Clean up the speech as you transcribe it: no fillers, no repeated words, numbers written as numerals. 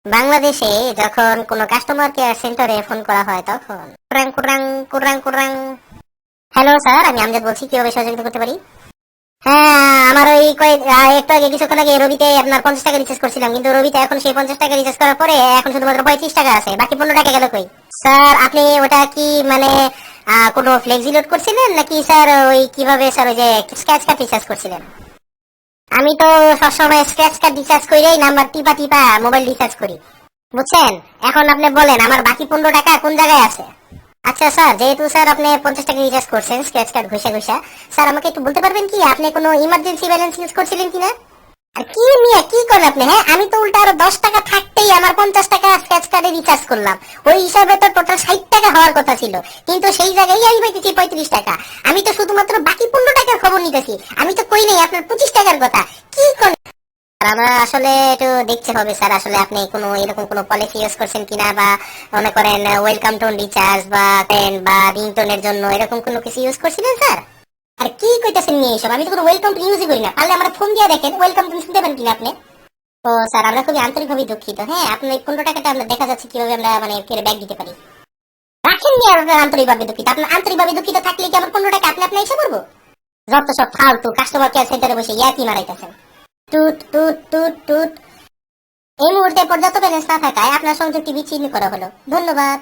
বাংলাদেশে যখন কোনো কাস্টমার কেয়ার সেন্টারে ফোন করা হয় তখন কুরাং কুরাং কুরাং কুরাং। হ্যালো স্যার, আমি আমজাদ বলছি, কিভাবে সহযোগিতা করতে পারি? হ্যাঁ, আমার ওই একটু আগে কিছুক্ষণ আগে রবিতে আপনার 50 টাকা রিচার্জ করছিলাম, কিন্তু রবিতে এখন সেই 50 টাকা রিচার্জ করার পরে এখন শুধুমাত্র 35 টাকা আছে, বাকি 15 টাকা গেল কই? স্যার আপনি ওটা কি মানে কোনো ফ্লেক্সি লোড করছিলেন নাকি স্যার ওই কিভাবে স্যার ওই যে স্ক্র্যাচ কার্ড রিচার্জ করছিলেন? আমি তো সবসময় স্ক্র্যাচ কার্ড রিচার্জ করেই নাম্বার টিপা টিপা মোবাইল রিচার্জ করি, বুঝছেন? এখন আপনি বলেন আমার বাকি 15 টাকা কোন জায়গায় আছে? আচ্ছা স্যার, যেহেতু স্যার আপনি 50 টাকা রিচার্জ করছেন স্ক্র্যাচ কার্ড ঘষা ঘষা, স্যার আমাকে একটু বলতে পারবেন কি আপনি কোনো ইমার্জেন্সি ব্যালেন্স ইউজ করছিলেন কিনা? আর কি মিয়া কি করেন আপনি? হ্যাঁ, আমি তো উল্টা আরো 10 টাকা থাকতেই আমার 50 টাকা স্ক্র্যাচ কার্ডে রিচার্জ করলাম। ওই হিসাবে তো টোটাল 60 টাকা হওয়ার কথা ছিল, কিন্তু সেই জায়গায় আমি পাইতেছি 35 টাকা। আমি তো শুধুমাত্র বাকি 15 টাকার খবর নিতেছি, আমি তো কই নাই আপনার 25 টাকার কথা। কি করেন? আমরা আসলে একটু দেখতে হবে স্যার, আসলে আপনি কোনো এরকম কোনো পলিসি ইউজ করছেন কিনা, বা মনে করেন ওয়েলকাম টোন রিচার্জ বা পেন বা রিংটোনের জন্য এরকম কোনো কিছু ইউজ করছিলেন স্যার? আর কি কইতাছেন নিয়ে এইসব? আমি তো কোনো ওয়েলকাম টোন ইউজই করি না, পারলে আমরা ফোন দিয়ে দেখেন ওয়েলকাম টোন শুনতে পারেন কিনা আপনি। ও স্যার, আমরা খুবই আন্তরিকভাবে দুঃখিত। হ্যাঁ, আপনার এই 15 টাকাটা আমরা দেখা যাচ্ছে কিভাবে আমরা মানে ফেরে ব্যাক দিতে পারি। রাখেন নিয়ে আপনার আন্তরিকভাবে দুঃখিত, আপনার আন্তরিকভাবে দুঃখিত থাকলে কি আমার 15 টাকা আপনি আপনি এসে করবো? যত সব ফালতু কাস্টমার কেয়ার সেন্টারে বসে ইয়াকি মারাইতেছেন। টুট টুট টুট টুট। এই মুহূর্তে পর্যাপ্ত ব্যালেন্স না থাকায় আপনার সংযোগটি বিচ্ছিন্ন করা হলো। ধন্যবাদ।